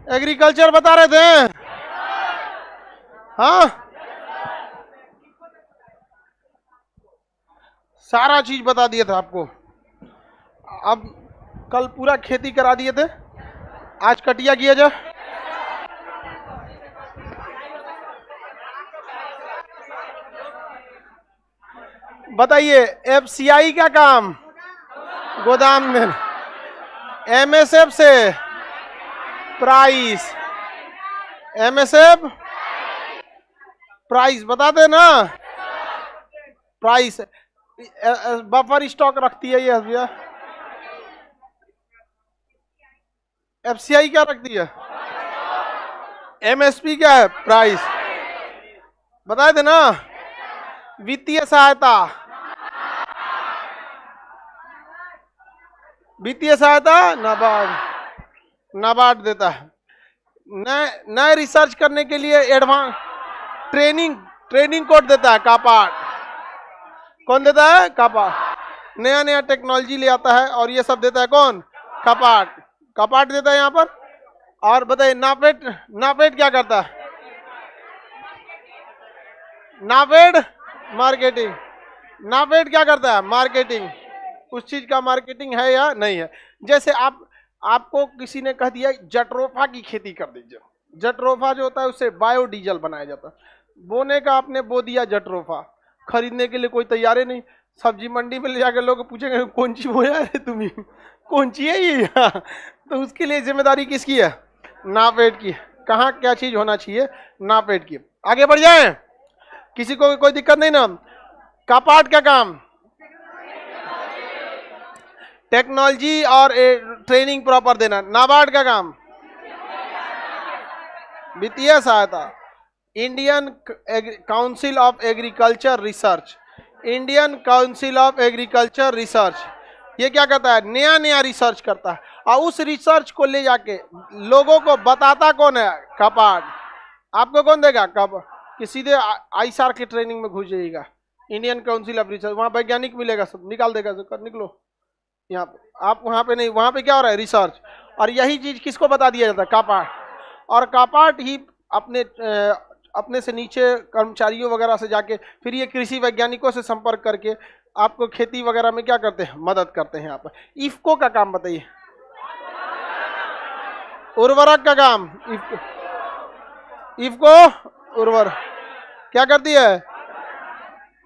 Agriculture बता रहे थे। हाँ, सारा चीज बता दिया था आपको। अब कल पूरा खेती करा दिए थे, आज कटिया किया जाए। बताइए, एफसीआई का काम गोदाम में, एमएसएफ से प्राइस, एमएसएफ प्राइस बता देना, प्राइस बफर स्टॉक रखती है ये भैया। एफसीआई क्या रखती है? एमएसपी क्या है? प्राइस बता देना। वित्तीय सहायता, वित्तीय सहायता नाबार्ड, नाबार्ड देता है। नए रिसर्च करने के लिए एडवांस ट्रेनिंग कोड देता है कापाड। कौन देता है? कापाड। नया नया टेक्नोलॉजी ले आता है और ये सब देता है कौन? कापाड। कापाड देता है यहाँ पर। और बताइए नापेड, नापेड क्या करता है? नापेड मार्केटिंग, नापेड क्या करता है? मार्केटिंग। उस चीज का मार्केटिंग है या नहीं है? जैसे आपको किसी ने कह दिया जट्रोफा की खेती कर दीजिए। जट्रोफा जो होता है उससे बायोडीजल बनाया जाता है। बोने का आपने बो दिया जट्रोफा, खरीदने के लिए कोई तैयार ही नहीं। सब्जी मंडी में ले जाकर लोग पूछेंगे कौन सी बोया है तुम्हें, कौन सी है ये? तो उसके लिए जिम्मेदारी किसकी है? नापेड की। कहाँ क्या चीज होना चाहिए? नापेड की। आगे बढ़ जाए, किसी को कोई दिक्कत नहीं ना। कापाड का काम टेक्नोलॉजी और ट्रेनिंग प्रॉपर देना। नाबार्ड का काम वित्तीय सहायता। Indian council of agriculture research, Indian council of agriculture research ये क्या करता है? नया नया रिसर्च करता है और उस रिसर्च को ले जाके लोगों को बताता कौन है? कापाड। आपको कौन देगा? कापाड। कि सीधे आईसार की ट्रेनिंग में घुस जाइएगा, इंडियन काउंसिल ऑफ रिसर्च, वहां वैज्ञानिक मिलेगा, सब निकाल देगा, सब निकलो यहाँ पे। आप वहां पे नहीं, वहां पे क्या हो रहा है? रिसर्च। और यही चीज किसको बता दिया जाता है? कापाड। और कापाड ही अपने से नीचे कर्मचारियों वगैरह से जाके फिर ये कृषि वैज्ञानिकों से संपर्क करके आपको खेती वगैरह में क्या करते हैं? मदद करते हैं। यहाँ पर इफ्को का काम बताइए। उर्वरक का काम, इफ्को उर्वरक क्या करती है?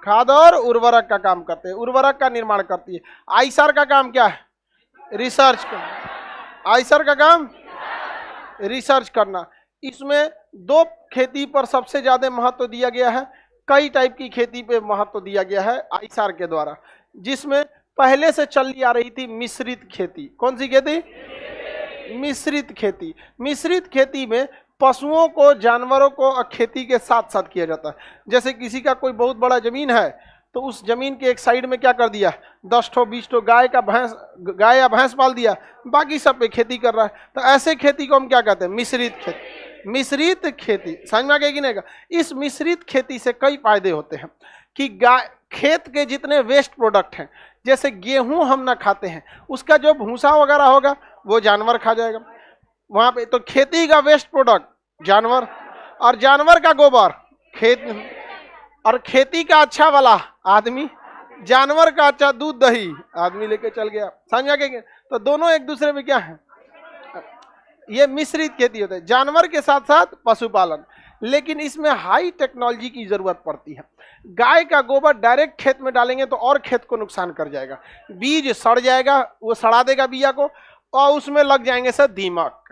खाद और उर्वरक का काम करते हैं, उर्वरक का निर्माण करती है। आईसार का काम क्या है? रिसर्च का। आईसार का काम रिसर्च करना। इसमें दो खेती पर सबसे ज्यादा महत्व दिया गया है, कई टाइप की खेती पे महत्व दिया गया है आईसार के द्वारा, जिसमें पहले से चली आ रही थी मिश्रित खेती। कौन सी खेती? मिश्रित खेती। मिश्रित खेती में पशुओं को, जानवरों को खेती के साथ साथ किया जाता है। जैसे किसी का कोई बहुत बड़ा जमीन है तो उस जमीन के एक साइड में क्या कर दिया? 10 ठो 20 ठो गाय या भैंस पाल दिया, बाकी सब पे खेती कर रहा है। तो ऐसे खेती को हम क्या कहते हैं? मिश्रित खेती। मिश्रित खेती समझ में आ गया कि नहीं? इस मिश्रित खेती से कई फायदे होते हैं कि खेत के जितने वेस्ट प्रोडक्ट हैं, जैसे गेहूं हम ना खाते हैं, उसका जो भूसा वगैरह होगा वो जानवर खा जाएगा वहां पे। तो खेती का वेस्ट प्रोडक्ट जानवर, और जानवर का गोबर खेत, और खेती का अच्छा वाला आदमी, जानवर का अच्छा दूध दही आदमी लेके चल गया। समझा के? तो दोनों एक दूसरे में क्या है? ये मिश्रित खेती होता है, जानवर के साथ साथ पशुपालन। लेकिन इसमें हाई टेक्नोलॉजी की जरूरत पड़ती है। गाय का गोबर डायरेक्ट खेत में डालेंगे तो और खेत को नुकसान कर जाएगा, बीज सड़ जाएगा, वो सड़ा देगा बिया को, और उसमें लग जाएंगे सर दीमक।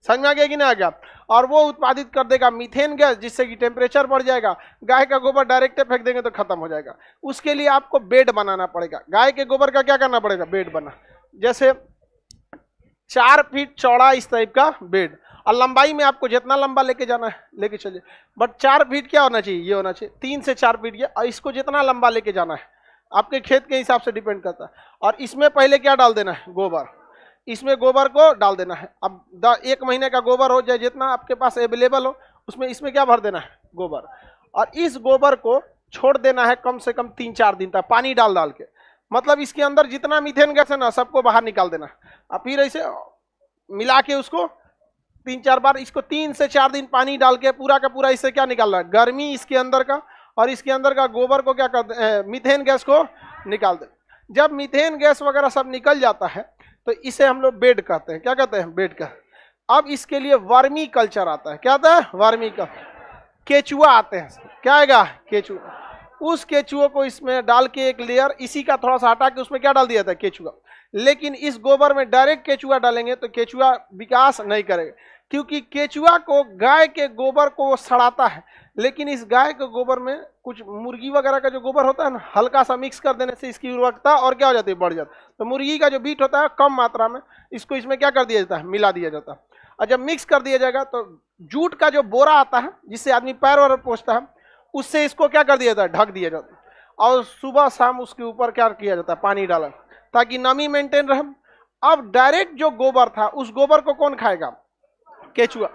समझ में आ गया कि नहीं आ गया? और वो उत्पादित कर देगा मीथेन गैस, जिससे कि टेम्परेचर बढ़ जाएगा। गाय का गोबर डायरेक्ट फेंक देंगे तो खत्म हो जाएगा। उसके लिए आपको बेड बनाना पड़ेगा। गाय के गोबर का क्या करना पड़ेगा? बेड बना, जैसे 4 फीट चौड़ा इस टाइप का बेड, और लंबाई में आपको जितना लंबा लेके जाना है लेके चलिए, बट 4 फीट क्या होना चाहिए? ये होना चाहिए 3 से 4 फीट ये, और इसको जितना लंबा लेके जाना है आपके खेत के हिसाब से डिपेंड करता है। और इसमें पहले क्या डाल देना है? गोबर। इसमें गोबर को डाल देना है। अब 1 महीने का गोबर हो जाए, जितना आपके पास अवेलेबल हो, उसमें इसमें क्या भर देना है? गोबर। और इस गोबर को छोड़ देना है कम से कम 3-4 दिन तक, पानी डाल डाल के। मतलब इसके अंदर जितना मीथेन गैस है ना, सबको बाहर निकाल देना। और फिर ऐसे मिला के उसको 3-4 बार इसको 3 से 4 दिन पानी डाल के पूरा का पूरा इससे क्या निकालना है, गर्मी इसके अंदर का और इसके अंदर का गोबर को क्या करते हैं, मीथेन गैस को निकाल दे। जब मीथेन गैस वगैरह सब निकल जाता है तो इसे हम लोग बेड कहते हैं। क्या कहते हैं, बेड का। अब इसके लिए वर्मी कल्चर आता है। क्या आता है, वर्मी का। केचुआ आते हैं। क्या आएगा, केचुआ। उस केचुओं को इसमें डाल के एक लेयर इसी का थोड़ा सा हटा के उसमें क्या डाल दिया था, केचुआ। लेकिन इस गोबर में डायरेक्ट केचुआ डालेंगे तो केचुआ विकास नहीं करेगा, क्योंकि केचुआ को गाय के गोबर को वो सड़ाता है। लेकिन इस गाय के गोबर में कुछ मुर्गी वगैरह का जो गोबर होता है ना, हल्का सा मिक्स कर देने से इसकी उर्वरकता और क्या हो जाती है, बढ़ जाती है। तो मुर्गी का जो बीट होता है कम मात्रा में, इसको इसमें क्या कर दिया जाता है, मिला दिया जाता है। और जब मिक्स कर दिया जाएगा तो जूट का जो बोरा आता है जिससे आदमी पैर वैर पोंछता है, उससे इसको क्या कर दिया जाता है, ढक दिया जाता है। और सुबह शाम उसके ऊपर क्या किया जाता है, पानी डाला, ताकि नमी मेंटेन रहे। अब डायरेक्ट जो गोबर था उस गोबर को कौन खाएगा, केचुआ।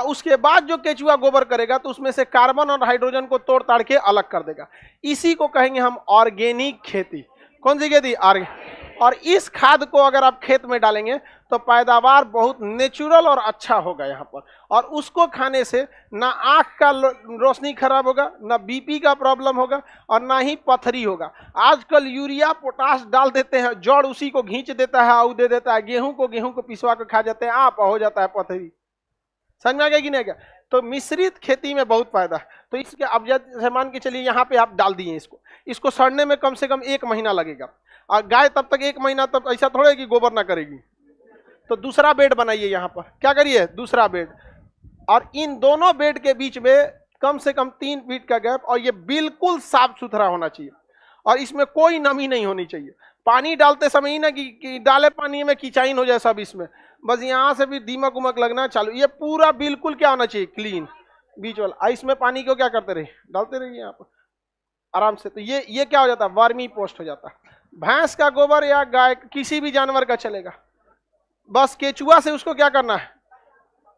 उसके बाद जो केचुआ गोबर करेगा तो उसमें से कार्बन और हाइड्रोजन को तोड़ ताड़ के अलग कर देगा। इसी को कहेंगे हम ऑर्गेनिक खेती। कौन सी खेती, ऑर्गेनिक। और इस खाद को अगर आप खेत में डालेंगे तो पैदावार बहुत नेचुरल और अच्छा होगा यहाँ पर। और उसको खाने से ना आँख का रोशनी खराब होगा, ना बीपी का प्रॉब्लम होगा और ना ही पथरी होगा। आजकल यूरिया पोटास डाल देते हैं, जड़ उसी को खींच देता है, आऊ दे देता है। गेहूं को पिसवा के खा जाते हैं, आप हो जाता है पथरी। समझ में आ गया कि नहीं क्या। तो मिश्रित खेती में बहुत फायदा है। तो इसके अब जैसे मान के चलिए यहाँ पे आप डाल दिए इसको सड़ने में कम से कम 1 महीना लगेगा। और गाय तब तक 1 महीना तक ऐसा थोड़ा कि गोबर ना करेगी। तो दूसरा बेड बनाइए यहाँ पर। क्या करिए, दूसरा बेड। और इन दोनों बेड के बीच में कम से कम 3 फीट का गैप, और ये बिल्कुल साफ सुथरा होना चाहिए और इसमें कोई नमी नहीं होनी चाहिए। पानी डालते समय ही ना कि डाले पानी में कीचाइन हो जाए सब, इसमें बस यहाँ से भी दीमक उमक लगना चालू। ये पूरा बिल्कुल क्या होना चाहिए, क्लीन बीच वाला। इसमें पानी को क्या करते रहिए, डालते रहिए यहाँ पर आराम से। तो ये क्या हो जाता है, वर्मी पोस्ट हो जाता है। भैंस का गोबर या गाय किसी भी जानवर का चलेगा, बस केचुआ से उसको क्या करना है,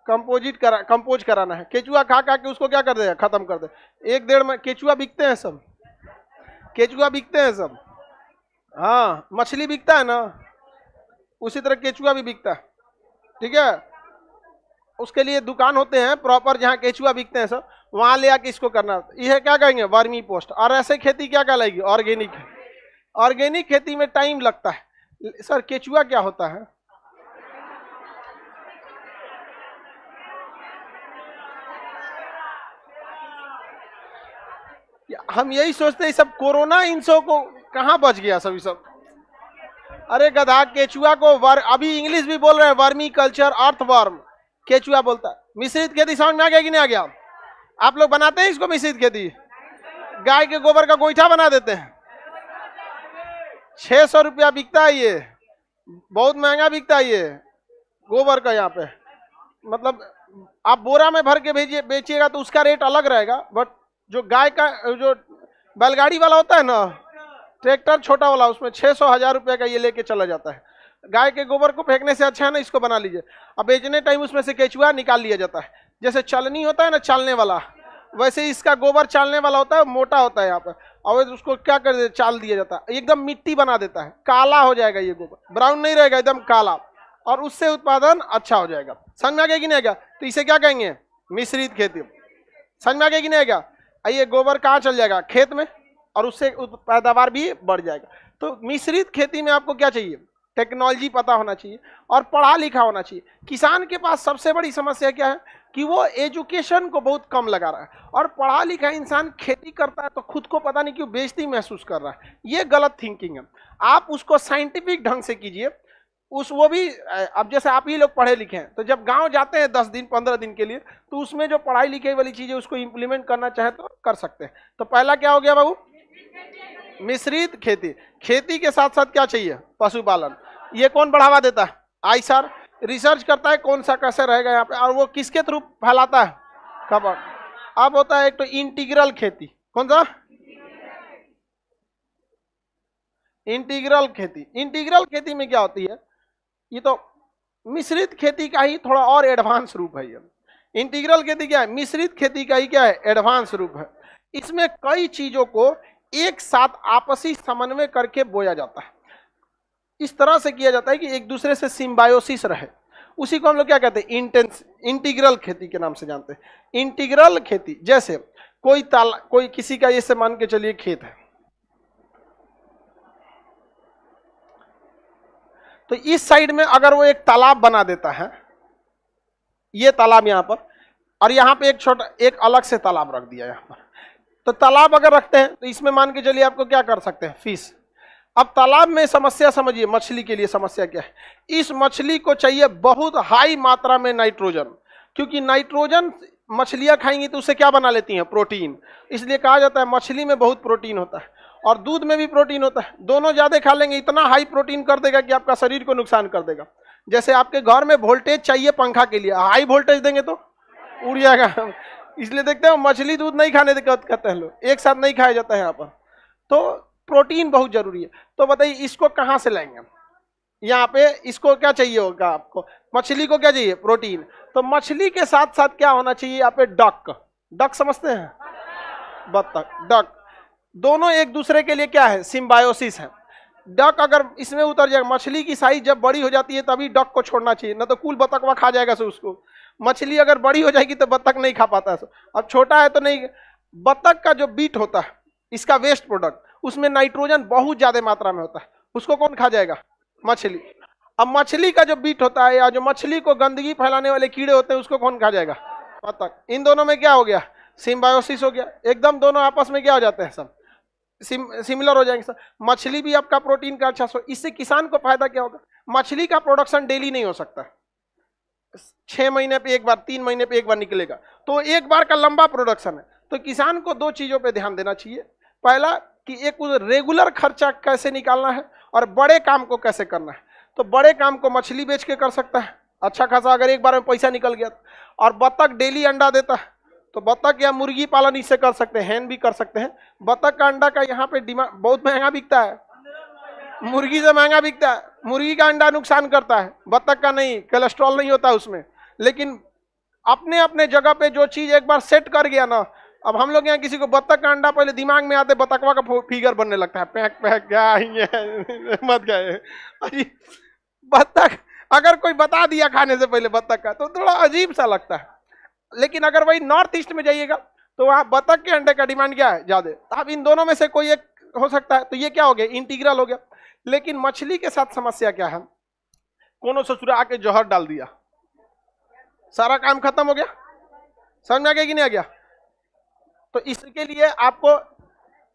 कंपोज कराना है। केचुआ खा के उसको क्या कर देगा, खत्म कर दे। 1-1.5 में केचुआ बिकते हैं सब, केचुआ बिकते हैं सब। हाँ, मछली बिकता है ना, उसी तरह केचुआ भी बिकता है। ठीक है, उसके लिए दुकान होते हैं प्रॉपर जहाँ केचुआ बिकते हैं सब, वहां ले आके इसको करना। यह क्या कहेंगे, वर्मी पोस्ट। और ऐसे खेती क्या कहलाएगी, ऑर्गेनिक। ऑर्गेनिक खेती में टाइम लगता है। सर केचुआ क्या होता है, हम यही सोचते हैं सब कोरोना इनसो को कहां बच गया सभी सब। अरे गधा, केचुआ को अभी इंग्लिश भी बोल रहे हैं, वर्मी कल्चर, अर्थवर्म, केचुआ बोलता है। मिश्रित खेती समझ में आ गया कि नहीं आ गया। आप लोग बनाते हैं इसको मिश्रित खेती, गाय के गोबर का गोईठा बना देते हैं। 600 रुपया बिकता है, ये बहुत महंगा बिकता है ये गोबर का। यहाँ पे मतलब आप बोरा में भर के बेचिएगा तो उसका रेट अलग रहेगा। बट जो गाय का जो बैलगाड़ी वाला होता है ना, ट्रैक्टर छोटा वाला, उसमें 600-1000 रुपये का ये लेके चला जाता है। गाय के गोबर को फेंकने से अच्छा है ना, इसको बना लीजिए। अब बेचने टाइम उसमें से केचुआ निकाल लिया जाता है। जैसे चलनी होता है ना, चालने वाला, वैसे इसका गोबर चालने वाला होता है, मोटा होता है यहाँ पर। और उसको क्या कर दे, चाल दिया जाता है, एकदम मिट्टी बना देता है, काला हो जाएगा ये गोबर, ब्राउन नहीं रहेगा, एकदम काला। और उससे उत्पादन अच्छा हो जाएगा। समझ में आ गया कि नहीं आएगा। तो इसे क्या कहेंगे, मिश्रित खेती। समझ में आ गया कि नहीं आएगा। ये गोबर कहाँ चल जाएगा, खेत में, और उससे पैदावार भी बढ़ जाएगा। तो मिश्रित खेती में आपको क्या चाहिए, टेक्नोलॉजी पता होना चाहिए और पढ़ा लिखा होना चाहिए। किसान के पास सबसे बड़ी समस्या क्या है कि वो एजुकेशन को बहुत कम लगा रहा है, और पढ़ा लिखा इंसान खेती करता है तो खुद को पता नहीं क्यों बेइज्जती महसूस कर रहा है। ये गलत थिंकिंग है। आप उसको साइंटिफिक ढंग से कीजिए। वो भी, अब जैसे आप ही लोग पढ़े लिखे हैं, तो जब गांव जाते हैं 10 दिन 15 दिन के लिए, तो उसमें जो पढ़ाई लिखाई वाली चीज़ है उसको इम्प्लीमेंट करना चाहे तो कर सकते हैं। तो पहला क्या हो गया बाबू, मिश्रित खेती। खेती के साथ साथ क्या चाहिए, पशुपालन। ये कौन बढ़ावा देता है, आईसार रिसर्च करता है कौन सा कैसे रहेगा यहाँ पे, और वो किसके थ्रू फैलाता है, खबर। अब होता है एक तो इंटीग्रल खेती। कौन सा, इंटीग्रल खेती। इंटीग्रल खेती में क्या होती है, ये तो मिश्रित खेती का ही थोड़ा और एडवांस रूप है। ये इंटीग्रल खेती क्या है, मिश्रित खेती का ही क्या है, एडवांस रूप है। इसमें कई चीजों को एक साथ आपसी समन्वय करके बोया जाता है। इस तरह से किया जाता है कि एक दूसरे से सिम्बायोसिस रहे, उसी को हम लोग क्या कहते हैं, इंटीग्रल खेती के नाम से जानते हैं। इंटीग्रल खेती जैसे कोई किसी का जैसे मान के चलिए खेत है, तो इस साइड में अगर वो एक तालाब बना देता है, ये तालाब यहां पर, और यहां पे एक अलग से तालाब रख दिया यहां पर, तो तालाब अगर रखते हैं तो इसमें मान के चलिए आपको क्या कर सकते हैं, फिश। अब तालाब में समस्या समझिए, मछली के लिए समस्या क्या है, इस मछली को चाहिए बहुत हाई मात्रा में नाइट्रोजन, क्योंकि नाइट्रोजन मछलियां खाएंगी तो उससे क्या बना लेती हैं, प्रोटीन। इसलिए कहा जाता है मछली में बहुत प्रोटीन होता है और दूध में भी प्रोटीन होता है। दोनों ज्यादा खा लेंगे इतना हाई प्रोटीन कर देगा कि आपका शरीर को नुकसान कर देगा। जैसे आपके घर में वोल्टेज चाहिए पंखा के लिए, हाई वोल्टेज देंगे तो उड़ जाएगा। इसलिए देखते हो मछली दूध नहीं खाने कहते हैं लोग, एक साथ नहीं खाया जाता है यहाँ पर। तो प्रोटीन बहुत जरूरी है। तो बताइए इसको कहाँ से लाएंगे, यहाँ पे इसको क्या चाहिए होगा आपको, मछली को क्या चाहिए, प्रोटीन। तो मछली के साथ साथ क्या होना चाहिए यहाँ पे, डक समझते हैं, बत्तख, डक, दोनों एक दूसरे के लिए क्या है, सिम्बायोसिस है। डक अगर इसमें उतर जाएगा, मछली की साइज जब बड़ी हो जाती है तभी डक को छोड़ना चाहिए, ना तो कुल बतखवा खा जाएगा सो उसको। मछली अगर बड़ी हो जाएगी तो बत्तख नहीं खा पाता है, अब छोटा है तो नहीं। बत्तख का जो बीट होता है, इसका वेस्ट प्रोडक्ट, उसमें नाइट्रोजन बहुत ज्यादा मात्रा में होता है, उसको कौन खा जाएगा, मछली। अब मछली का जो बीट होता है या जो मछली को गंदगी फैलाने वाले कीड़े होते हैं उसको कौन खा जाएगा, बत्तख। इन दोनों में क्या हो गया, सिम्बायोसिस हो गया, एकदम दोनों आपस में क्या हो जाते हैं, सब सिमिलर हो जाएंगे। मछली भी आपका प्रोटीन का अच्छा सो, इससे किसान को फायदा क्या होगा, मछली का प्रोडक्शन डेली नहीं हो सकता, 6 महीने पे एक बार, 3 महीने पे एक बार निकलेगा, तो एक बार का लंबा प्रोडक्शन है। तो किसान को 2 चीजों पे ध्यान देना चाहिए, पहला कि एक रेगुलर खर्चा कैसे निकालना है और बड़े काम को कैसे करना है। तो बड़े काम को मछली बेच के कर सकता है अच्छा खासा, अगर एक बार में पैसा निकल गया। और बत्तख डेली अंडा देता है, तो बत्तख या मुर्गी पालन इससे कर सकते हैं, हैन भी कर सकते हैं। बत्तख का अंडा का यहाँ पे डिमांड बहुत महंगा बिकता है, मुर्गी से महंगा बिकता है। मुर्गी का अंडा नुकसान करता है, बत्तख का नहीं, कोलेस्ट्रॉल नहीं होता उसमें। लेकिन अपने अपने जगह पे जो चीज एक बार सेट कर गया ना, अब हम लोग यहाँ किसी को बत्तख का अंडा पहले दिमाग में आते बतखवा का फिगर बनने लगता है, पैक पैक क्या मत गए। बत्तख अगर कोई बता दिया खाने से पहले बत्तख का, तो थोड़ा अजीब सा लगता है। लेकिन अगर वही नॉर्थ ईस्ट में जाइएगा तो वहाँ बत्तख के अंडे का डिमांड क्या है, ज्यादा। अब इन दोनों में से कोई एक हो सकता है, तो ये क्या हो गया, इंटीग्रल हो गया। लेकिन मछली के साथ समस्या क्या है, कोनो ससुरा आके जहर डाल दिया, सारा काम खत्म हो गया। समझ में आ गया कि नहीं आ गया। तो इसके लिए आपको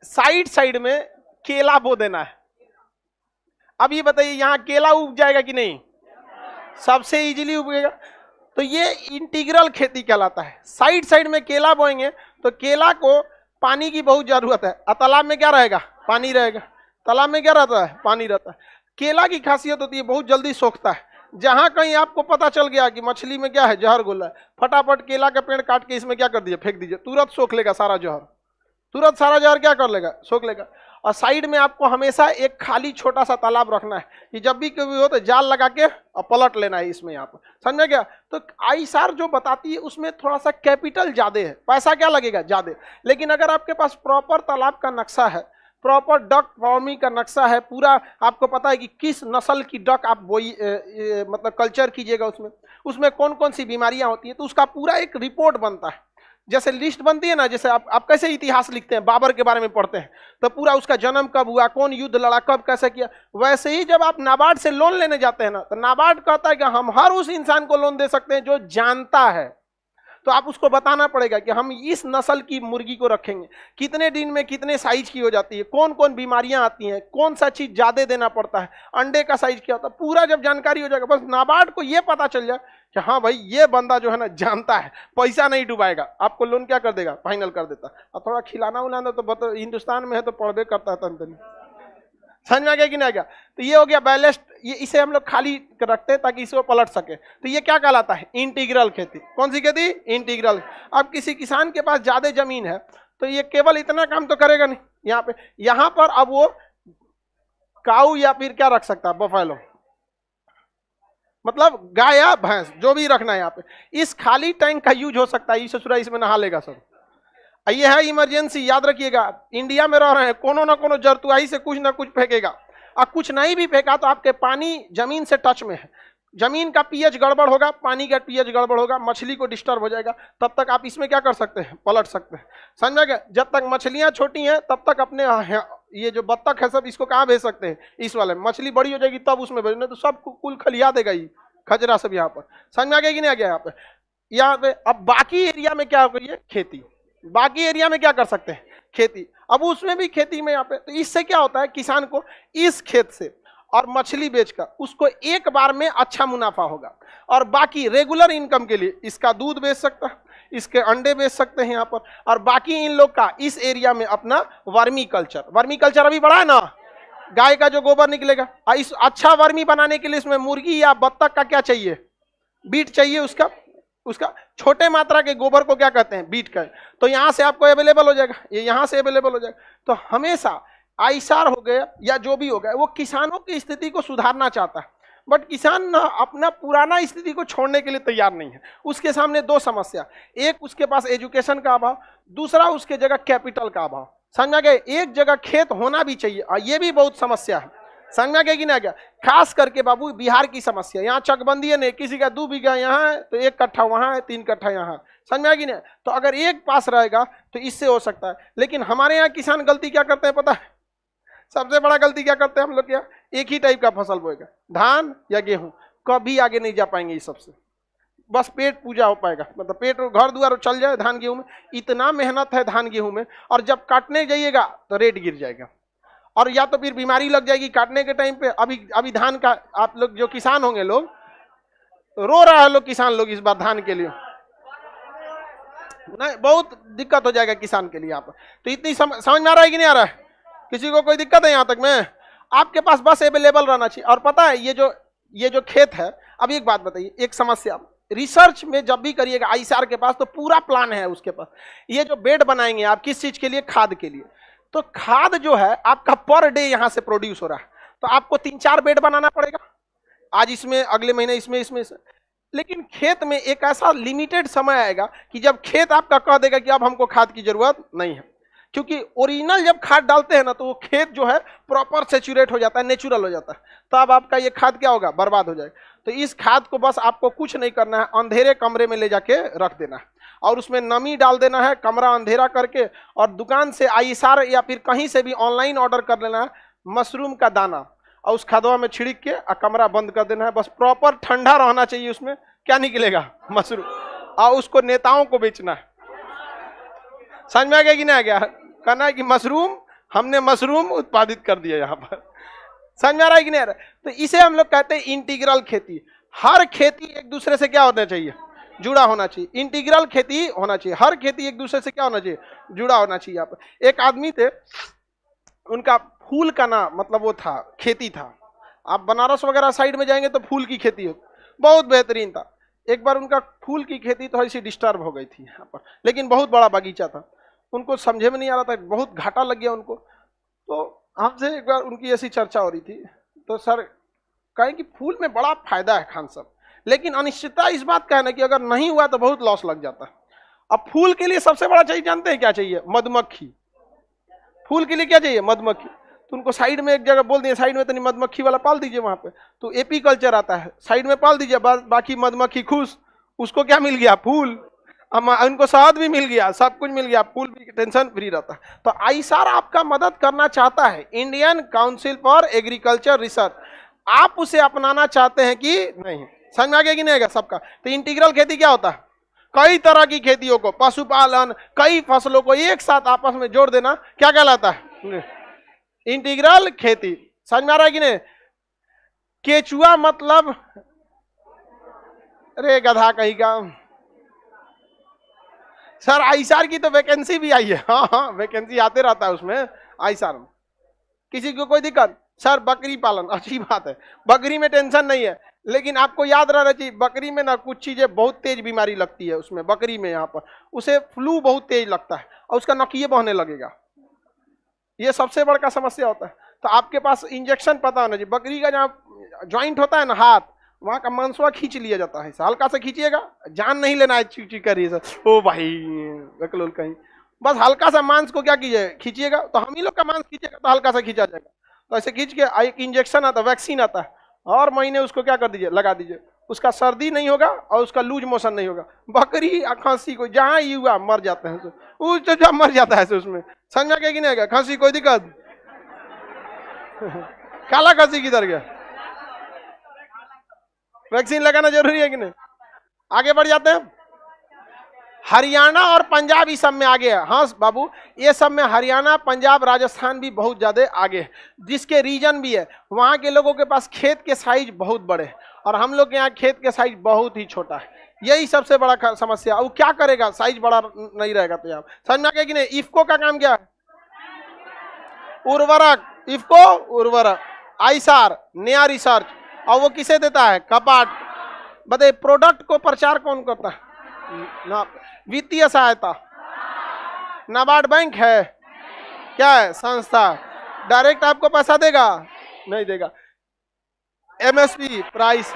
साइड में केला बो देना है। अब ये बताइए यहाँ केला उग जाएगा कि नहीं, सबसे इजीली उगेगा। तो ये इंटीग्रल खेती कहलाता है। साइड में केला बोएंगे तो केला को पानी की बहुत जरूरत है, और तालाब में क्या रहेगा, पानी रहेगा। तालाब में क्या रहता है, पानी रहता है। केला की खासियत होती है बहुत जल्दी सोखता है। जहां कहीं आपको पता चल गया कि मछली में क्या है, जहर घोला है, फटाफट केला का पेड़ काट के इसमें क्या कर दीजिए, फेंक दीजिए, तुरंत सोख लेगा सारा जहर, तुरंत सारा जहर क्या कर लेगा, सोख लेगा। और साइड में आपको हमेशा एक खाली छोटा सा तालाब रखना है कि जब भी कभी हो तो जाल लगा के और पलट लेना है इसमें, यहाँ पर समझ में गया। तो आईएसआर जो बताती है उसमें थोड़ा सा कैपिटल ज्यादा है, पैसा क्या लगेगा, ज्यादा। लेकिन अगर आपके पास प्रॉपर तालाब का नक्शा है, प्रॉपर डक फार्मिंग का नक्शा है, पूरा आपको पता है कि किस नस्ल की डक आप मतलब कल्चर कीजिएगा, उसमें कौन कौन सी बीमारियां होती हैं, तो उसका पूरा एक रिपोर्ट बनता है। जैसे लिस्ट बनती है ना, जैसे आप कैसे इतिहास लिखते हैं, बाबर के बारे में पढ़ते हैं तो पूरा उसका जन्म कब हुआ, कौन युद्ध लड़ा, कब कैसे किया। वैसे ही जब आप नाबार्ड से लोन लेने जाते हैं ना, तो नाबार्ड कहता है कि हम हर उस इंसान को लोन दे सकते हैं जो जानता है। तो आप उसको बताना पड़ेगा कि हम इस नस्ल की मुर्गी को रखेंगे, कितने दिन में कितने साइज की हो जाती है, कौन कौन बीमारियां आती हैं, कौन सा चीज ज्यादा देना पड़ता है, अंडे का साइज क्या होता है, पूरा जब जानकारी हो जाएगा, बस नाबार्ड को ये पता चल जाए कि हाँ भाई ये बंदा जो है ना जानता है, पैसा नहीं डुबाएगा, आपको लोन क्या कर देगा, फाइनल कर देता। और थोड़ा खिलाना उलाना तो हिंदुस्तान में है तो पढ़बे करता है तन। समझ में आ गया कि नहीं आ गया। तो ये हो गया बैलेंस्ड, ये इसे हम लोग खाली रखते हैं ताकि इसको पलट सके। तो ये क्या कहलाता है, इंटीग्रल खेती। कौन सी खेती, इंटीग्रल। अब किसी किसान के पास ज्यादा जमीन है तो ये केवल इतना काम तो करेगा नहीं, यहाँ पर अब वो काऊ या फिर क्या रख सकता है, बफेलो, मतलब गाय या भैंस जो भी रखना है यहाँ पे। इस खाली टैंक का यूज हो सकता है, ये ससुरा इसमें नहा लेगा सब। ये है इमरजेंसी, याद रखिएगा, इंडिया में रह रहे हैं, कोनो ना कोनो जरतुआई से कुछ ना कुछ फेंकेगा, और कुछ नहीं भी फेंका तो आपके पानी जमीन से टच में है, जमीन का पीएच गड़बड़ होगा, पानी का पीएच गड़बड़ होगा, मछली को डिस्टर्ब हो जाएगा, तब तक आप इसमें क्या कर सकते हैं, पलट सकते हैं। समझ में गए? जब तक मछलियां छोटी हैं तब तक अपने ये जो बत्तख है सब इसको कहाँ भेज सकते हैं, इस वाले। मछली बड़ी हो जाएगी तब उसमें भेजना, तो सब कुल खलिया देगा ही खजरा सब यहाँ पर। समझ में आ गया कि नहीं आ गया यहाँ पे? यहाँ पे अब बाकी एरिया में क्या करिए, खेती। बाकी एरिया में क्या कर सकते हैं, खेती। अब उसमें भी खेती में यहाँ पे, तो इससे क्या होता है, किसान को इस खेत से और मछली बेचकर उसको एक बार में अच्छा मुनाफा होगा, और बाकी रेगुलर इनकम के लिए इसका दूध बेच सकता है, इसके अंडे बेच सकते हैं यहाँ पर, और बाकी इन लोग का इस एरिया में अपना वर्मी कल्चर अभी बड़ा है ना, गाय का जो गोबर निकलेगा, इस अच्छा वर्मी बनाने के लिए इसमें मुर्गी या बत्तख का क्या चाहिए, बीट चाहिए। उसका छोटे मात्रा के गोबर को क्या कहते हैं, बीट का। तो यहाँ से आपको अवेलेबल हो जाएगा, ये यहाँ से अवेलेबल हो जाएगा। तो हमेशा आईसार हो गया या जो भी हो गया, वो किसानों की स्थिति को सुधारना चाहता है, बट किसान ना अपना पुराना स्थिति को छोड़ने के लिए तैयार नहीं है। उसके सामने दो समस्या, एक उसके पास एजुकेशन का अभाव, दूसरा उसके जगह कैपिटल का अभाव। समझ गए? एक जगह खेत होना भी चाहिए, और ये भी बहुत समस्या है। समझ गए कि नहीं? क्या खास करके बाबू बिहार की समस्या, यहाँ चकबंदी है नहीं, किसी का 2 बीघा यहाँ है तो 1 कट्ठा वहाँ है, 3 कट्ठा यहाँ। समझ में कि नहीं? तो अगर एक पास रहेगा तो इससे हो सकता है। लेकिन हमारे यहाँ किसान गलती क्या करते हैं पता है? सबसे बड़ा गलती क्या करते हैं हम लोग, क्या एक ही टाइप का फसल बोएगा, धान या गेहूं, कभी आगे नहीं जा पाएंगे इस सबसे। बस पेट पूजा हो पाएगा, मतलब पेट घर द्वार चल जाए धान गेहूं में। इतना मेहनत है धान गेहूं में, और जब काटने जाइएगा तो रेट गिर जाएगा, और या तो फिर बीमारी लग जाएगी काटने के टाइम पे। अभी धान का आप लोग जो किसान होंगे, लोग रो रहा है, लोग किसान लोग इस बार धान के लिए नहीं, बहुत दिक्कत हो जाएगा किसान के लिए यहाँ पर। तो इतनी समझ में आ रहा है कि नहीं आ रहा है? किसी को कोई दिक्कत है यहाँ तक में? आपके पास बस अवेलेबल रहना चाहिए। और पता है ये जो खेत है, अब एक बात बताइए, एक समस्या रिसर्च में जब भी करिएगा, आईसीआर के पास तो पूरा प्लान है उसके पास। ये जो बेड बनाएंगे आप किस चीज के लिए, खाद के लिए। तो खाद जो है आपका पर डे यहाँ से प्रोड्यूस हो रहा है, तो आपको 3-4 बेड बनाना पड़ेगा, आज इसमें, अगले महीने इसमें। लेकिन खेत में एक ऐसा लिमिटेड समय आएगा कि जब खेत आपका कह देगा कि अब हमको खाद की जरूरत नहीं है, क्योंकि ओरिजिनल जब खाद डालते हैं ना तो वो खेत जो है प्रॉपर सेचुरेट हो जाता है, नेचुरल हो जाता है। तो अब आपका ये खाद क्या होगा, बर्बाद हो जाएगा। तो इस खाद को बस आपको कुछ नहीं करना है, अंधेरे कमरे में ले जाके रख देना है, और उसमें नमी डाल देना है, कमरा अंधेरा करके, और दुकान से आईएसआर या फिर कहीं से भी ऑनलाइन ऑर्डर कर लेना है मशरूम का दाना, और उस खादवा में छिड़क के कमरा बंद कर देना है। बस प्रॉपर ठंडा रहना चाहिए, उसमें क्या निकलेगा, मशरूम, और उसको नेताओं को बेचना है। समझ में आ गया कि नहीं आ गया? कहना है कि मशरूम, हमने मशरूम उत्पादित कर दिया यहाँ पर। समझ में आ रहा है कि नहीं आ रहा है? तो इसे हम लोग कहते हैं इंटीग्रल खेती। हर खेती एक दूसरे से क्या होना चाहिए, जुड़ा होना चाहिए। इंटीग्रल खेती होना चाहिए, हर खेती एक दूसरे से क्या होना चाहिए, जुड़ा होना चाहिए। यहाँ पर एक आदमी थे, उनका फूल का ना मतलब वो था, खेती था। आप बनारस वगैरह साइड में जाएंगे तो फूल की खेती हो, बहुत बेहतरीन था। एक बार उनका फूल की खेती थोड़ी सी डिस्टर्ब हो गई थी यहाँ पर, लेकिन बहुत बड़ा बगीचा था, उनको समझे में नहीं आ रहा था, बहुत घाटा लग गया उनको। तो हमसे एक बार उनकी ऐसी चर्चा हो रही थी, तो सर कहें कि फूल में बड़ा फायदा है खान साहब, लेकिन अनिश्चितता इस बात का है ना कि अगर नहीं हुआ तो बहुत लॉस लग जाता है। अब फूल के लिए सबसे बड़ा चाहिए, जानते हैं क्या चाहिए, मधुमक्खी। फूल के लिए क्या चाहिए, मधुमक्खी। तो उनको साइड में एक जगह बोल दिए, साइड में तो नहीं, मधुमक्खी वाला पाल दीजिए वहां पे, तो एपी कल्चर आता है, साइड में पाल दीजिए, बाकी मधुमक्खी खुश, उसको क्या मिल गया, फूल। उनको शहद भी मिल गया, सब कुछ मिल गया, फूल भी टेंशन फ्री रहता है। तो आईसार आपका मदद करना चाहता है, Indian council for agriculture research. आप उसे अपनाना चाहते हैं कि नहीं? समझ में आ गया कि नहीं आएगा सबका? तो इंटीग्रल खेती क्या होता है, कई तरह की खेतियों को, पशुपालन, कई फसलों को एक साथ आपस में जोड़ देना, क्या कहलाता है, इंटीग्रल खेती। समझ में आ रहा है कि नहीं? केचुआ मतलब, अरे गधा कहीं का सर, आईसार की तो वैकेंसी भी आई है। हाँ, वैकेंसी आते रहता है उसमें आईसार में। किसी को कोई दिक्कत? सर बकरी पालन, अच्छी बात है, बकरी में टेंशन नहीं है, लेकिन आपको याद रहना चाहिए बकरी में ना कुछ चीजें बहुत तेज बीमारी लगती है उसमें, बकरी में यहाँ पर उसे फ्लू बहुत तेज लगता है और उसका नकिये बहने लगेगा, ये सबसे बड़ा समस्या होता है। तो आपके पास इंजेक्शन पता होना चाहिए। बकरी का जहाँ ज्वाइंट होता है ना, हाथ, वहां का मांसवा खींच लिया जाता है, हल्का से खींचिएगा, जान नहीं लेना है ची करिए सर, ओ भाई बकलोल कहीं, बस हल्का सा मांस को क्या कीजिए, खींचिएगा, तो हम ही लोग का मांस खींचेगा तो हल्का सा खींचा जाएगा। तो ऐसे खींच के एक इंजेक्शन आता है, वैक्सीन आता है, और महीने उसको क्या कर दीजिए, लगा दीजिए, उसका सर्दी नहीं होगा और उसका लूज मोशन नहीं होगा। बकरी खांसी को जहां ही हुआ मर जाते हैं, वो तो मर जाता है उसमें, समझ में कि नहीं आएगा। खांसी कोई दिक्कत काला खांसी किधर गया, वैक्सीन लगाना जरूरी है कि नहीं। आगे बढ़ जाते हैं, हरियाणा और पंजाब इस सब में आगे है। हाँ बाबू, ये सब में हरियाणा, पंजाब, राजस्थान भी बहुत ज्यादा आगे है, जिसके रीजन भी है वहां के लोगों के पास खेत के साइज बहुत बड़े हैं और हम लोग के यहाँ खेत के साइज बहुत ही छोटा है। यही सबसे बड़ा समस्या। वो क्या करेगा, साइज बड़ा नहीं रहेगा तो यहाँ समझ में आ गया कि नहीं। इफ्को का काम क्या है, उर्वरक, इफ्को उर्वरक, आईसार नया रिसर्च, और वो किसे देता है, कपाट। बताइए प्रोडक्ट को प्रचार कौन करता है, ना। वित्तीय सहायता, नाबार्ड बैंक है, क्या है, संस्था। डायरेक्ट आपको पैसा देगा, नहीं देगा। एमएसपी प्राइस,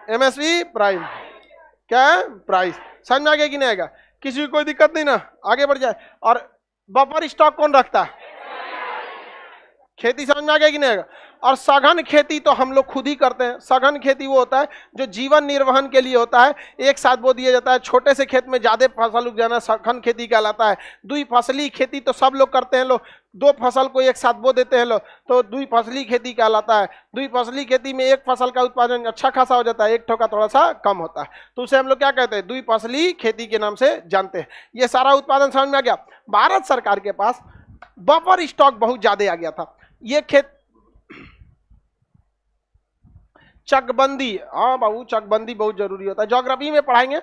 एमएसपी प्राइस क्या है, प्राइस। समझ में आ गया कि नहीं आएगा, किसी को कोई दिक्कत नहीं ना, आगे बढ़ जाए। और बफर स्टॉक कौन रखता है, खेती। समझ में आ गया कि नहीं आएगा। और सघन खेती तो हम लोग खुद ही करते हैं। सघन खेती वो होता है जो जीवन निर्वहन के लिए होता है, एक साथ बो दिया जाता है। छोटे से खेत में ज्यादा फसल उग जाना सघन खेती कहलाता है। द्विफसली खेती तो सब लोग करते हैं, लोग दो फसल को एक साथ बो देते हैं लोग, तो द्विफसली खेती कहलाता है। द्विफसली खेती में एक फसल का उत्पादन अच्छा खासा हो जाता है, एक ठो का थोड़ा सा कम होता है, तो उसे हम लोग क्या कहते हैं, द्विफसली खेती के नाम से जानते हैं। ये सारा उत्पादन समझ में आ गया। भारत सरकार के पास बफर स्टॉक बहुत ज्यादा आ गया था। ये खेत चकबंदी, हाँ बाबू चकबंदी बहुत जरूरी होता है। ज्योग्राफी में पढ़ाएंगे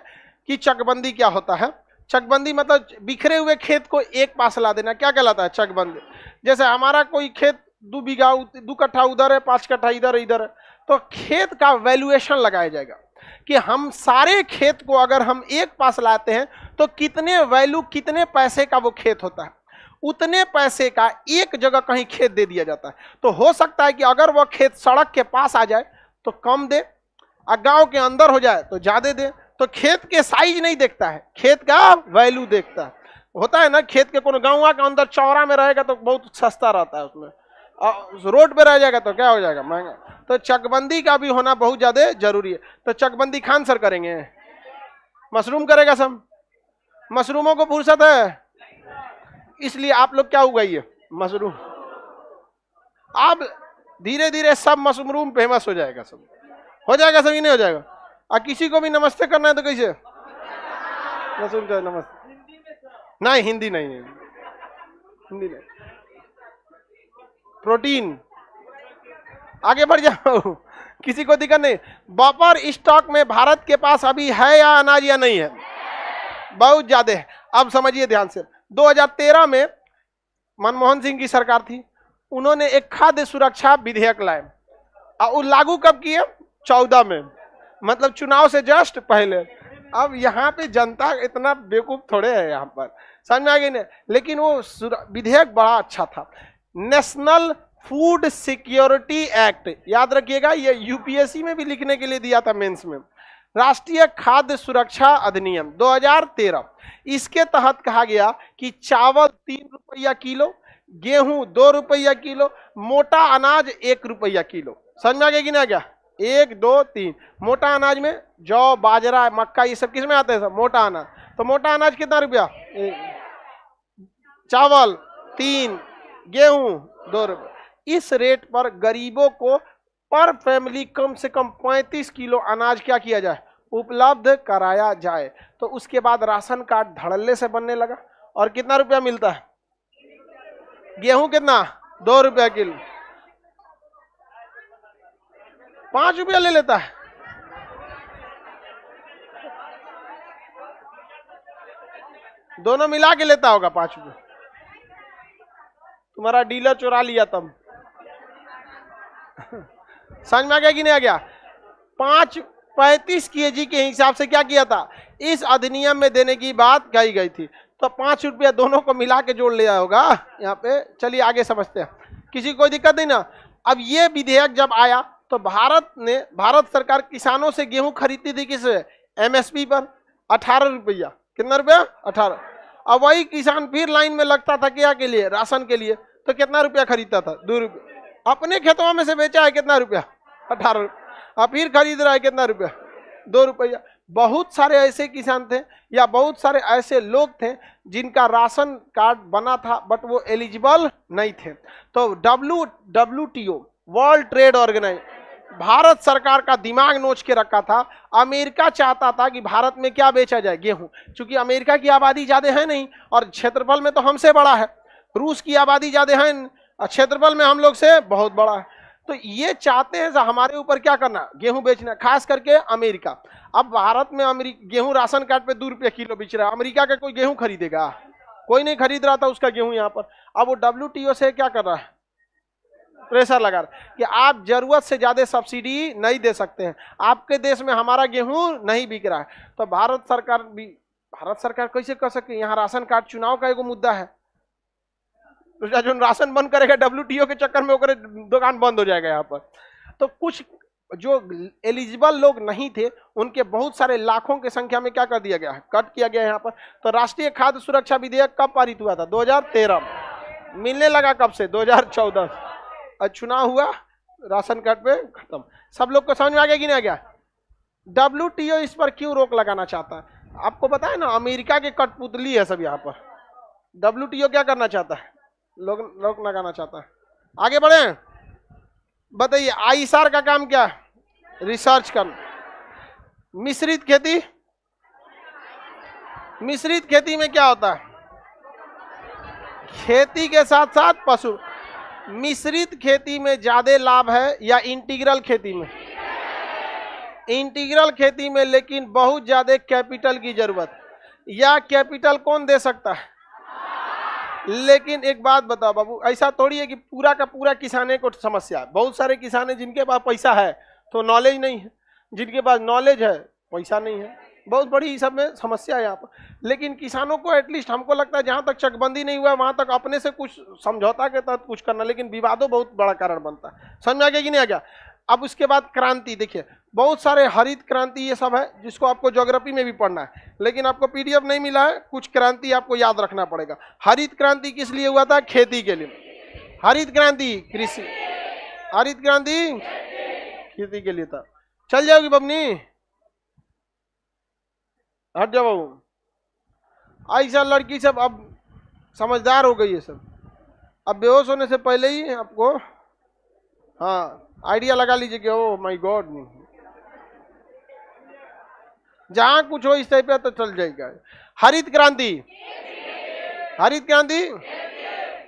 कि चकबंदी क्या होता है। चकबंदी मतलब बिखरे हुए खेत को एक पास ला देना, क्या कहलाता है, चकबंदी। जैसे हमारा कोई खेत 2 बीघा 2 कट्ठा उधर है, 5 कट्ठा इधर इधर है, तो खेत का वैल्यूएशन लगाया जाएगा कि हम सारे खेत को अगर हम एक पास लाते हैं तो कितने वैल्यू, कितने पैसे का वो खेत होता है। उतने पैसे का एक जगह कहीं खेत दे दिया जाता है। तो हो सकता है कि अगर वह खेत सड़क के पास आ जाए तो कम दे, और गांव के अंदर हो जाए तो ज्यादा दे। तो खेत के साइज नहीं देखता है, खेत का वैल्यू देखता है। होता है ना, खेत के कोनो गांव के अंदर चौरा में रहेगा तो बहुत सस्ता रहता है, उसमें रोड पे रह जाएगा तो क्या हो जाएगा, महंगा। तो चकबंदी का भी होना बहुत ज्यादा जरूरी है। तो चकबंदी खान सर करेंगे, मशरूम करेगा सब। मशरूमों को फुर्सत है, इसलिए आप लोग क्या उगाइए, मशरूम। अब धीरे धीरे सब मशरूम फेमस हो जाएगा, सब हो जाएगा, सभी नहीं हो जाएगा। और किसी को भी नमस्ते करना है तो कैसे, मशरूम का नमस्ते, नहीं हिंदी नहीं, हिंदी नहीं, प्रोटीन। आगे बढ़ जाओ, किसी को दिक्कत नहीं। बफर स्टॉक में भारत के पास अभी है या अनाज या नहीं है, बहुत ज्यादा है। अब समझिए ध्यान से, 2013 में मनमोहन सिंह की सरकार थी, उन्होंने एक खाद्य सुरक्षा विधेयक लाए और वो लागू कब किए, 14 में, मतलब चुनाव से जस्ट पहले। अब यहाँ पे जनता इतना बेवकूफ थोड़े है यहाँ पर, समझ में आ गई नहीं। लेकिन वो विधेयक बड़ा अच्छा था, नेशनल फूड सिक्योरिटी एक्ट, याद रखिएगा, ये यूपीएससी में भी लिखने के लिए दिया था मेंस में। राष्ट्रीय खाद्य सुरक्षा अधिनियम 2013, इसके तहत कहा गया कि चावल 3 रुपया किलो, गेहूं 2 रुपया किलो, मोटा अनाज 1 रुपया किलो। समझ में आ गया कि नहीं आ गया, 1 2 3। मोटा अनाज में जौ, बाजरा, मक्का, ये सब किस में आते हैं, सब मोटा अनाज। तो मोटा अनाज कितना रुपया, चावल 3, गेहूं 2 रुपये। इस रेट पर गरीबों को पर फैमिली कम से कम 35 किलो अनाज क्या किया जाए, उपलब्ध कराया जाए। तो उसके बाद राशन कार्ड धड़ल्ले से बनने लगा। और कितना रुपया मिलता है, गेहूं कितना, 2 रुपया किलो, 5 रुपया ले लेता है। दोनों मिला के लेता होगा 5 रुपया, तुम्हारा डीलर चुरा लिया तब। समझ में आ गया कि नहीं आ गया। 35 केजी के हिसाब से क्या किया था, इस अधिनियम में देने की बात कही गई थी। तो 5 रुपया दोनों को मिला के जोड़ लिया होगा यहाँ पे। चलिए आगे समझते हैं, किसी को कोई दिक्कत नहीं ना। अब ये विधेयक जब आया तो भारत सरकार किसानों से गेहूं खरीदती थी किस, एमएसपी पर 18 रुपया। कितना रुपया, 18। अब वही किसान फिर लाइन में लगता था क्या के लिए, राशन के लिए। तो कितना रुपया खरीदता था, 2 रुपया। अपने खेतों में से बेचा है कितना रुपया, 18 रुपया। अब फिर खरीद रहा है कितना रुपया? 2 रुपया। बहुत सारे ऐसे किसान थे या बहुत सारे ऐसे लोग थे जिनका राशन कार्ड बना था बट वो एलिजिबल नहीं थे। तो WTO, world trade organise, Bharat सरकार का दिमाग नोच के रखा था। अमेरिका चाहता था कि भारत में क्या बेचा जाए? गेहूं। क्योंकि अमेरिका की आबादी ज्यादा है नहीं और क्षेत्रफल में तो हमसे बड़ा है। रूस की आबादी ज्यादा है, क्षेत्रफल में हम लोग से बहुत बड़ा है। तो ये चाहते हैं हमारे ऊपर क्या करना? गेहूं बेचना, खास करके अमेरिका। अब भारत में गेहूं राशन कार्ड पे 2 रुपये किलो बेच रहा है। अमेरिका का कोई गेहूं खरीदेगा? कोई नहीं खरीद रहा था उसका गेहूं यहाँ पर। अब वो WTO से क्या कर रहा है? प्रेशर लगा रहा है कि आप जरूरत से ज्यादा सब्सिडी नहीं दे सकते हैं, आपके देश में हमारा गेहूं नहीं बिक रहा है। तो भारत सरकार कैसे कर सकती है? यहाँ राशन कार्ड चुनाव का एक मुद्दा है। तो जो राशन बंद करेगा WTO के चक्कर में होकर दुकान बंद हो जाएगा यहाँ पर। तो कुछ जो एलिजिबल लोग नहीं थे उनके बहुत सारे लाखों की संख्या में क्या कर दिया गया है? कट किया गया यहाँ पर। तो राष्ट्रीय खाद्य सुरक्षा विधेयक कब पारित हुआ था? 2013। मिलने लगा कब से? 2014। चुनाव हुआ, राशन कार्ड पे खत्म। सब लोग को समझ में आ गया कि नहीं आ गया? WTO इस पर क्यों रोक लगाना चाहता है? आपको पता है ना, अमेरिका के कठपुतली है सब यहाँ पर। WTO क्या करना चाहता है? रोक लगाना चाहता है। आगे बढ़े, बताइए। ISAR का काम क्या है? रिसर्च करना। मिश्रित खेती, मिश्रित खेती में क्या होता है? खेती के साथ साथ पशु। मिश्रित खेती में ज्यादा लाभ है या इंटीग्रल खेती में? इंटीग्रल खेती में लेकिन बहुत ज्यादा कैपिटल की जरूरत। या कैपिटल कौन दे सकता है? लेकिन एक बात बताओ बाबू, ऐसा थोड़ी है कि पूरा का पूरा किसाने को समस्या है। बहुत सारे किसान है जिनके पास पैसा है तो नॉलेज नहीं है, जिनके पास नॉलेज है पैसा नहीं है। बहुत बड़ी सब में समस्या है यहाँ पर। लेकिन किसानों को एटलीस्ट हमको लगता है जहाँ तक चकबंदी नहीं हुआ वहाँ तक अपने से कुछ समझौता के तहत कुछ करना, लेकिन विवादों बहुत बड़ा कारण बनता है। समझ में आ गया कि नहीं आ गया? अब उसके बाद क्रांति देखिए, बहुत सारे हरित क्रांति ये सब है जिसको आपको ज्योग्राफी में भी पढ़ना है, लेकिन आपको PDF नहीं मिला है। कुछ क्रांति आपको याद रखना पड़ेगा। हरित क्रांति किस लिए हुआ था? खेती के लिए। हरित क्रांति कृषि, हरित क्रांति खेती के लिए था। चल जाओगी बबनी? हट जाओ बाबू। ऐसा लड़की सब अब समझदार हो गई है सब। अब बेहोश होने से पहले ही आपको हाँ आइडिया लगा लीजिए कि ओ माय गॉड, जहां कुछ हो इस टाइप पे तो चल जाएगा। हरित क्रांति, हरित क्रांति,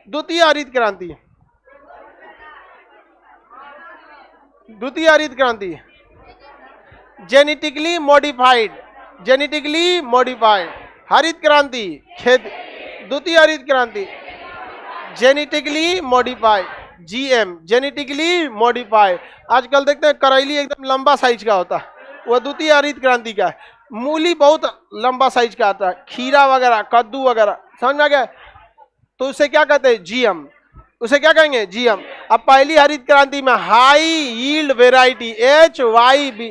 द्वितीय हरित क्रांति, द्वितीय हरित क्रांति, जेनेटिकली मॉडिफाइड, जेनेटिकली मॉडिफाइड हरित क्रांति खेत। द्वितीय हरित क्रांति genetically modified, GM, genetically modified. आजकल देखते हैं करेली एकदम लंबा साइज का होता है, वो द्वितीय हरित क्रांति का है। मूली बहुत लंबा साइज का आता है, खीरा वगैरह, कद्दू वगैरह। समझ में आ गया? तो उसे क्या कहते हैं? GM। उसे क्या कहेंगे? GM। अब पहली हरित क्रांति में high yield variety, HYV,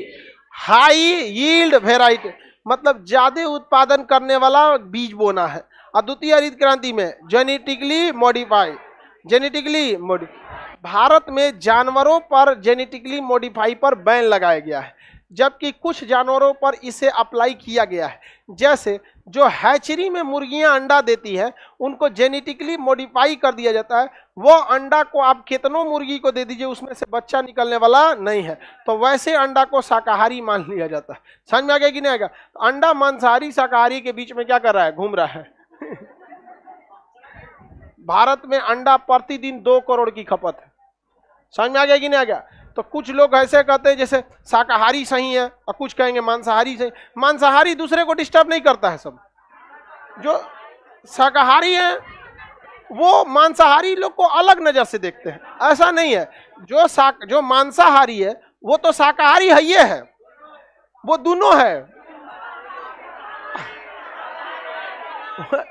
high yield variety, मतलब ज्यादा उत्पादन करने वाला बीज बोना है। और द्वितीय हरित क्रांति में genetically modified, genetically modified. Bharat में जानवरों पर जेनेटिकली मॉडिफाई पर बैन लगाया गया है, जबकि कुछ जानवरों पर इसे अप्लाई किया गया है। जैसे जो हैचरी में मुर्गियां अंडा देती है उनको जेनेटिकली मॉडिफाई कर दिया जाता है। वो अंडा को आप कितनों मुर्गी को दे दीजिए उसमें से बच्चा निकलने वाला नहीं है, तो वैसे अंडा को शाकाहारी मान लिया जाता है। समझ में आ गया कि नहीं आएगा? अंडा मांसाहारी शाकाहारी के बीच में क्या कर रहा है? घूम रहा है। भारत में अंडा प्रतिदिन 2 करोड़ की खपत है। समझ में आ गया कि नहीं आ गया? तो कुछ लोग ऐसे कहते हैं जैसे शाकाहारी सही है और कुछ कहेंगे मांसाहारी सही। मांसाहारी दूसरे को डिस्टर्ब नहीं करता है। सब जो शाकाहारी है वो मांसाहारी लोग को अलग नजर से देखते हैं, ऐसा नहीं है। जो मांसाहारी है वो तो शाकाहारी है, ये है, वो दोनों है।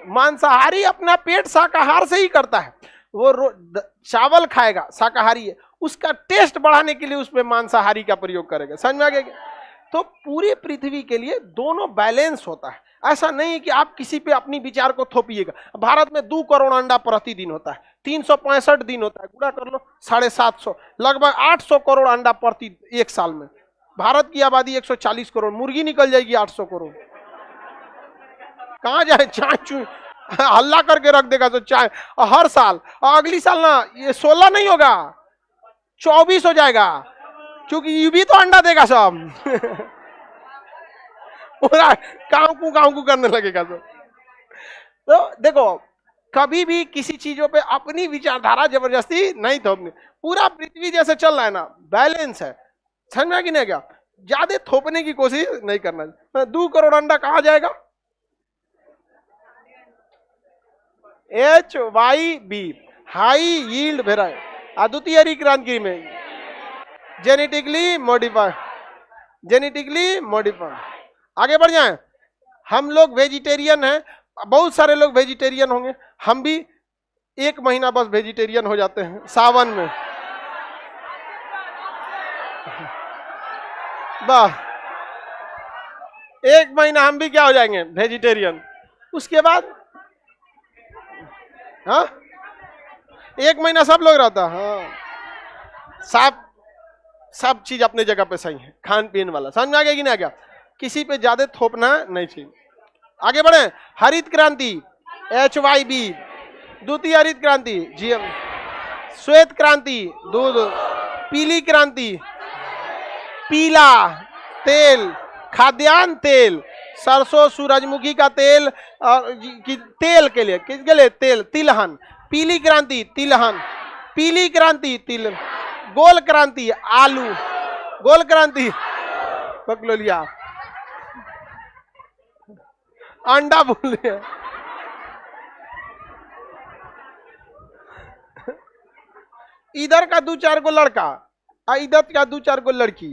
मांसाहारी अपना पेट शाकाहार से ही करता है, वो चावल खाएगा, शाकाहारी है, उसका टेस्ट बढ़ाने के लिए उसमें मांसाहारी का प्रयोग करेगा। समझ में आ गया? तो पूरी पृथ्वी के लिए दोनों बैलेंस होता है। ऐसा नहीं कि आप किसी पे अपनी विचार को थोपिएगा। भारत में 2 करोड़ अंडा प्रतिदिन होता है, 365 दिन होता है, गुणा कर लो 750, लगभग 800 करोड़ अंडा प्रति एक साल में। भारत की आबादी 140 करोड़, मुर्गी निकल जाएगी 800 करोड़। कहां जाए, चाय चू हल्ला करके रख देगा तो चाय हर साल। अगली साल ना ये 16 नहीं होगा, 24 हो जाएगा, क्योंकि ये भी तो अंडा देगा सब। पूरा काऊ करने लगेगा सब। तो देखो, कभी भी किसी चीजों पे अपनी विचारधारा जबरदस्ती नहीं थोपनी। पूरा पृथ्वी जैसे चल रहा है ना, बैलेंस है, समझ में कि नहीं क्या? ज्यादा थोपने की कोशिश नहीं करना। 2 करोड़ अंडा कहा जाएगा? HYB, high yield variety. अद्वितीय हरी क्रांति में जेनेटिकली मॉडिफाइड, जेनेटिकली मॉडिफाइड। आगे बढ़ जाएं। हम लोग वेजिटेरियन हैं, बहुत सारे लोग वेजिटेरियन होंगे, हम भी 1 महीना बस वेजिटेरियन हो जाते हैं सावन में। वाह, 1 महीना हम भी क्या हो जाएंगे, वेजिटेरियन। उसके बाद हाँ 1 महीना सब लोग रहता। हाँ, सब चीज अपने जगह पे सही है, खान पीन वाला। समझ में आ गया कि नहीं आ गया? किसी पे ज्यादा थोपना नहीं चाहिए। आगे बढ़े। हरित क्रांति HYB, द्वितीय हरित क्रांति GM, श्वेत क्रांति दूध, पीली क्रांति पीला तेल, खाद्यान्न तेल, सरसों सूरजमुखी का तेल, तेल के लिए, किसके लिए? तेल, तिलहन। पीली क्रांति तिलहन, पीली क्रांति तिल, गोल क्रांति आलू, गोल क्रांति पकड़ लिया, अंडा बोल लिया। इधर का 2-4 गो लड़का, इधर का 2-4 गो लड़की,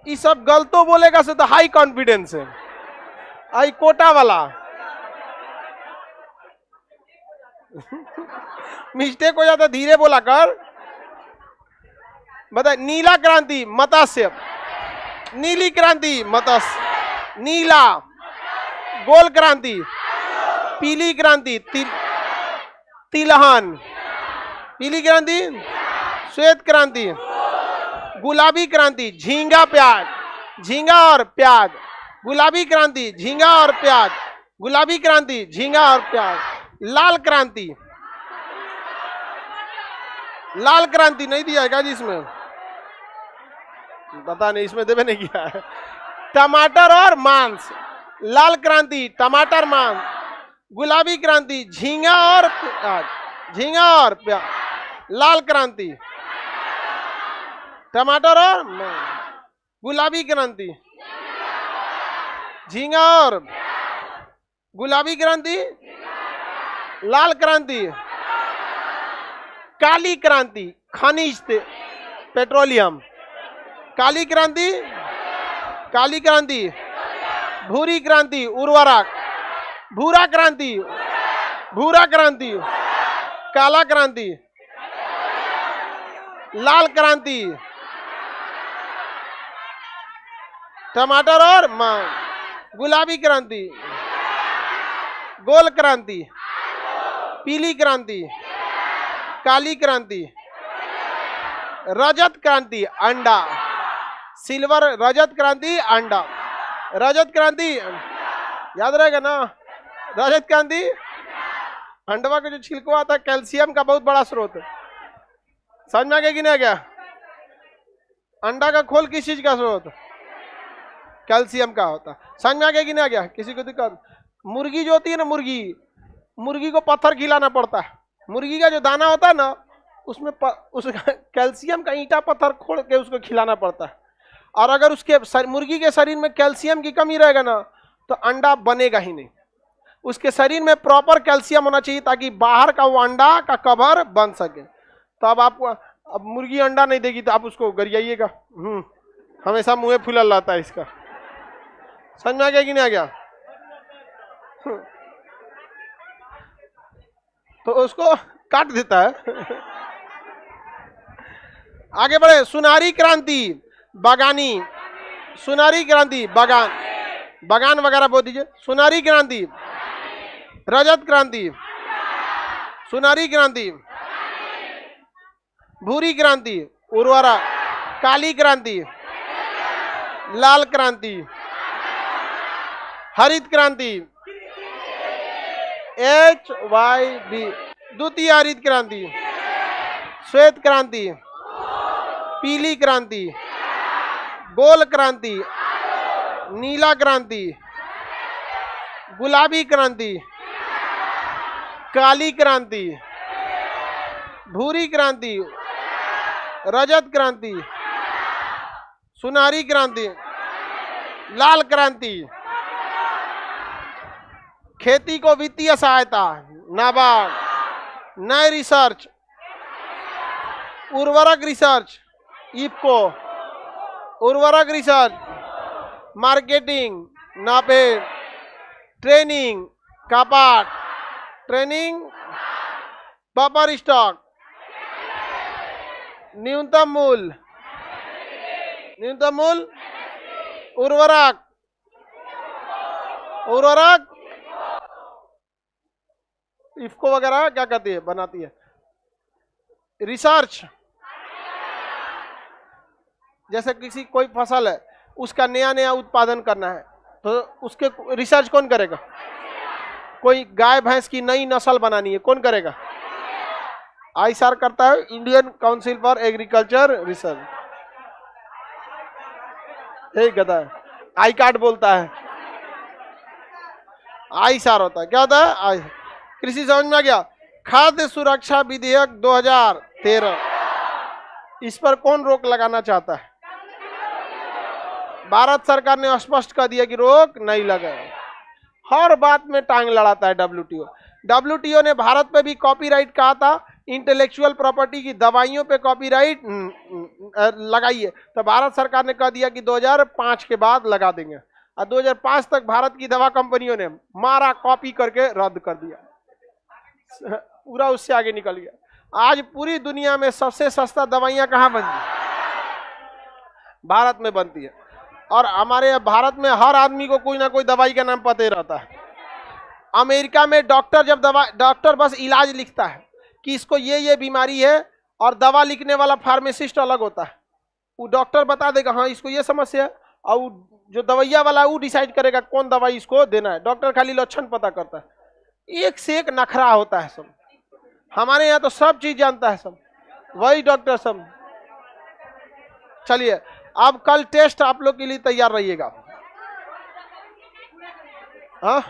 ये सब गलतो बोलेगा से तो हाई कॉन्फिडेंस है, आई कोटा वाला। मिस्टेक हो जाता, धीरे बोला कर। बता। नीला क्रांति मत्स्य, नीली क्रांति मत्स्य, नीला। गोल क्रांति, पीली क्रांति तिलहन, पीली क्रांति श्वेत क्रांति, गुलाबी क्रांति झींगा प्याज, झींगा और प्याज, गुलाबी क्रांति झींगा और प्याज, गुलाबी क्रांति झींगा और प्याज, लाल क्रांति, लाल क्रांति नहीं दिया है क्या जी इसमें? पता नहीं, इसमें देवे नहीं किया है। टमाटर और मांस, लाल क्रांति टमाटर मांस, गुलाबी क्रांति झींगा और प्याज, झींगा और प्याज, लाल क्रांति टमाटर और गुलाबी क्रांति झींगा और गुलाबी क्रांति, लाल क्रांति, काली क्रांति खनिज पेट्रोलियम, काली क्रांति, काली क्रांति, भूरी क्रांति उर्वरक, भूरा क्रांति, भूरा क्रांति, काला क्रांति, लाल क्रांति, टमाटर और गुलाबी क्रांति, गोल क्रांति, पीली क्रांति, काली क्रांति, रजत क्रांति अंडा, सिल्वर रजत क्रांति अंडा, रजत क्रांति याद रहेगा ना? रजत क्रांति अंडवा का जो छिलका आता है कैल्शियम का बहुत बड़ा स्रोत है। समझ में आ गया कि नहीं आ गया? अंडा का खोल किस चीज का स्रोत? कैल्शियम का होता है। समझ में आ गया कि नहीं आ गया? किसी को दिक्कत? मुर्गी जो होती है ना, मुर्गी को पत्थर खिलाना पड़ता है। मुर्गी का जो दाना होता है ना, उसमें उस कैल्शियम का ईंटा पत्थर खोल के उसको खिलाना पड़ता है। और अगर उसके मुर्गी के शरीर में कैल्शियम की कमी रहेगा ना, तो अंडा बनेगा ही नहीं। उसके शरीर में प्रॉपर कैल्शियम होना चाहिए ताकि बाहर का वो अंडा का कवर बन सके। तो अब आपको, अब मुर्गी अंडा नहीं देगी तो आप उसको गरियाइएगा, हमेशा मुंह फूला रहता है इसका। समझ में आ गया कि नहीं आ गया? तो उसको काट देता है। आगे बढ़े। सुनहरी क्रांति बागानी, सुनहरी क्रांति, बगान, बगान वगैरह बोल दीजिए। सुनहरी क्रांति, रजत क्रांति, सुनहरी क्रांति, भूरी क्रांति, उर्वरक, काली क्रांति, लाल क्रांति, हरित क्रांति, HYB, द्वितीय हरित क्रांति, श्वेत क्रांति, पीली क्रांति, गोल क्रांति, नीला क्रांति, गुलाबी क्रांति, काली क्रांति, भूरी क्रांति, रजत क्रांति, सुनहरी क्रांति, लाल क्रांति। खेती को वित्तीय सहायता, नाबार्ड, नए रिसर्च, उर्वरक रिसर्च, इफको, उर्वरक रिसर्च, मार्केटिंग, नापेड, ट्रेनिंग, कपाट, ट्रेनिंग, बफर स्टॉक, न्यूनतम मूल्य, न्यूनतम मूल्य, उर्वरक, उर्वरक, इफको वगैरह क्या करती है, बनाती है। रिसर्च, जैसे किसी कोई फसल है उसका नया नया उत्पादन करना है तो उसके रिसर्च कौन करेगा? कोई गाय भैंस की नई नस्ल बनानी है, कौन करेगा? आईसीआर करता है, Indian council for agriculture research. एक गधा है, आई कार्ड बोलता है, आईसीआर होता है। क्या होता है? आई। कृषि समझ में आ गया? खाद्य सुरक्षा विधेयक 2013, इस पर कौन रोक लगाना चाहता है? भारत सरकार ने स्पष्ट कर दिया कि रोक नहीं लगा। हर बात में टांग लड़ाता है डब्ल्यूटीओ। डब्ल्यूटीओ ने भारत पे भी कॉपीराइट कहा था, इंटेलेक्चुअल प्रॉपर्टी की दवाइयों पे कॉपीराइट लगाइए, तो भारत सरकार ने कह दिया कि 2005 के बाद लगा देंगे, और 2005 तक भारत की दवा कंपनियों ने मारा, कॉपी करके रद्द कर दिया, पूरा उससे आगे निकल गया। आज पूरी दुनिया में सबसे सस्ता दवाइयां कहाँ बनती है? भारत में बनती है। और हमारे भारत में हर आदमी को कोई ना कोई दवाई का नाम पता ही रहता है। अमेरिका में डॉक्टर बस इलाज लिखता है कि इसको ये बीमारी है, और दवा लिखने वाला फार्मासिस्ट अलग होता है। वो डॉक्टर बता देगा हाँ इसको ये समस्या है, और जो दवाइया वाला है वो डिसाइड करेगा कौन दवाई इसको देना है। डॉक्टर खाली लक्षण पता करता है। एक से एक नखरा होता है सब। हमारे यहाँ तो सब चीज जानता है सब, वही डॉक्टर सब। चलिए अब कल टेस्ट आप लोग के लिए तैयार रहिएगा। हाँ